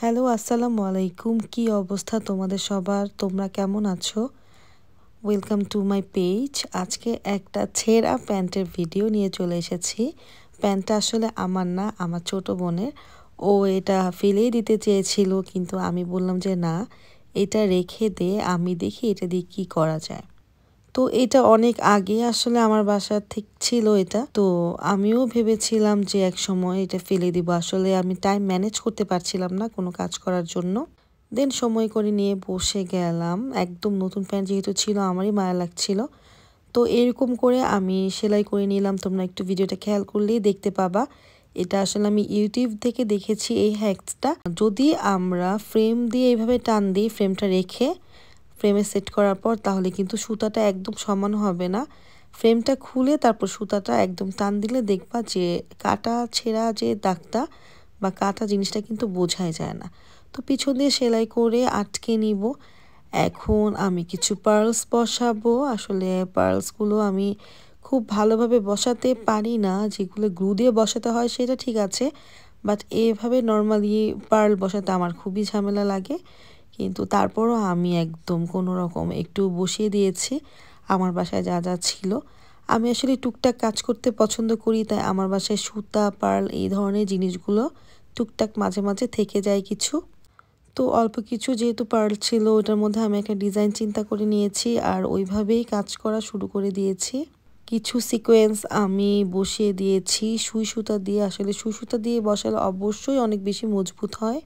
Hello, আসসালামু আলাইকুম। কি অবস্থা তোমাদের সবার? তোমরা কেমন আছো? Welcome to my page. আজকে একটা ছেঁড়া প্যান্টের ভিডিও নিয়ে চলে এসেছি। প্যান্টটা আসলে আমার না, আমার ছোট বোনের। ও এটা ফেলেই দিতে চেয়েছিল, কিন্তু আমি বললাম যে না, এটা রেখে দে, আমি দেখি এটা দিয়ে কী করা যায়। তো এটা অনেক আগে আসলে আমার বাসা ঠিক ছিল এটা। তো আমিও ভেবেছিলাম যে এক সময় এটা ফেলে দিব। আসলে আমি টাইম ম্যানেজ করতে পারছিলাম না কোনো কাজ করার জন্য। দেন সময় করে নিয়ে বসে গেলাম। একদম নতুন প্যান্ট যেহেতু ছিল, আমারই মায়া লাগছিল। তো এরকম করে আমি সেলাই করে নিলাম। তোমরা একটু ভিডিওটা খেয়াল করলেই দেখতে পাবা। এটা আসলে আমি ইউটিউব থেকে দেখেছি এই হ্যাকসটা। যদি আমরা ফ্রেম দিয়ে এইভাবে টান দিই, ফ্রেমটা রেখে ফ্রেমে সেট করার পর, তাহলে কিন্তু সুতাটা একদম সমান হবে না। ফ্রেমটা খুলে তারপর সুতাটা একদম টান দিলে দেখবা যে কাটা ছেঁড়া যে দাগটা বা কাটা জিনিসটা কিন্তু বোঝাই যায় না। তো পিছন দিয়ে সেলাই করে আটকে নিব। এখন আমি কিছু পার্লস বসাবো। আসলে পার্লসগুলো আমি খুব ভালোভাবে বসাতে পারি না। যেগুলো গ্লু দিয়ে বসাতে হয় সেটা ঠিক আছে, বাট এভাবে নর্মালি পার্ল বসাতে আমার খুবই ঝামেলা লাগে। কিন্তু তারপরও আমি একদম কোনো রকম একটু বসিয়ে দিয়েছি আমার বাসায় যা যা ছিল। আমি আসলে টুকটাক কাজ করতে পছন্দ করি, তাই আমার বাসায় সুতা, পার্ল এই ধরনের জিনিসগুলো টুকটাক মাঝে মাঝে থেকে যায় কিছু। তো অল্প কিছু যেহেতু পার্ল ছিল, ওটার মধ্যে আমি একটা ডিজাইন চিন্তা করে নিয়েছি আর ওইভাবেই কাজ করা শুরু করে দিয়েছি। কিছু সিকোয়েন্স আমি বসিয়ে দিয়েছি সুই সুতা দিয়ে। আসলে সুই সুতা দিয়ে বসালে অবশ্যই অনেক বেশি মজবুত হয়।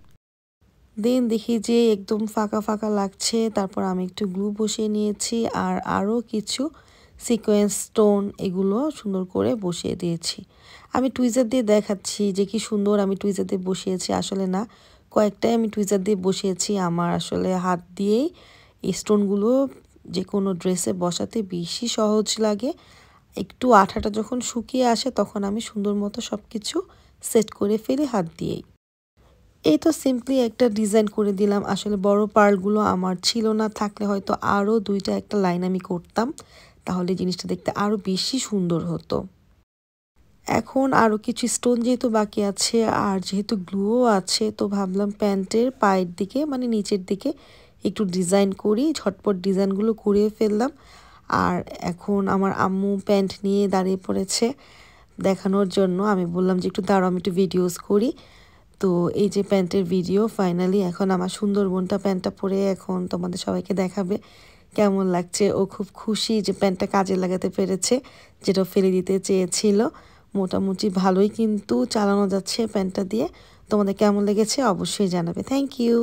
দেন দেখি যে একদম ফাঁকা ফাঁকা লাগছে, তারপর আমি একটু গ্লু বসিয়ে নিয়েছি আর আরও কিছু সিকোয়েন্স স্টোন এগুলো সুন্দর করে বসিয়ে দিয়েছি। আমি টুইজার দিয়ে দেখাচ্ছি যে কি সুন্দর আমি টুইজার দিয়ে বসিয়েছি। আসলে না, কয়েকটাই আমি টুইজার দিয়ে বসিয়েছি। আমার আসলে হাত দিয়েই এই স্টোনগুলো যে কোনো ড্রেসে বসাতে বেশি সহজ লাগে। একটু আঠাটা যখন শুকিয়ে আসে তখন আমি সুন্দর মতো সব কিছু সেট করে ফেলি হাত দিয়েই। এই তো সিম্পলি একটা ডিজাইন করে দিলাম। আসলে বড় পার্লগুলো আমার ছিল না, থাকলে হয়তো আরও দুইটা একটা লাইন আমি করতাম, তাহলে জিনিসটা দেখতে আরও বেশি সুন্দর হতো। এখন আরও কিছু স্টোন যেহেতু বাকি আছে আর যেহেতু গ্লুও আছে, তো ভাবলাম প্যান্টের পায়ের দিকে মানে নিচের দিকে একটু ডিজাইন করি। ঝটপট ডিজাইনগুলো করিয়ে ফেললাম। আর এখন আমার আম্মু প্যান্ট নিয়ে দাঁড়িয়ে পড়েছে দেখানোর জন্য। আমি বললাম যে একটু দাঁড়াও, আমি একটু ভিডিওস করি। তো এই যে প্যান্টের ভিডিও ফাইনালি, এখন আমার সুন্দর বোনটা প্যান্টটা পরে এখন তোমাদের সবাইকে দেখাবে কেমন লাগছে। ও খুব খুশি যে প্যান্টটা কাজে লাগাতে পেরেছে, যেটা ফেলে দিতে চেয়েছিল। মোটামুটি ভালোই কিন্তু চালানো যাচ্ছে প্যান্টটা দিয়ে। তোমাদের কেমন লেগেছে অবশ্যই জানাবে। Thank you.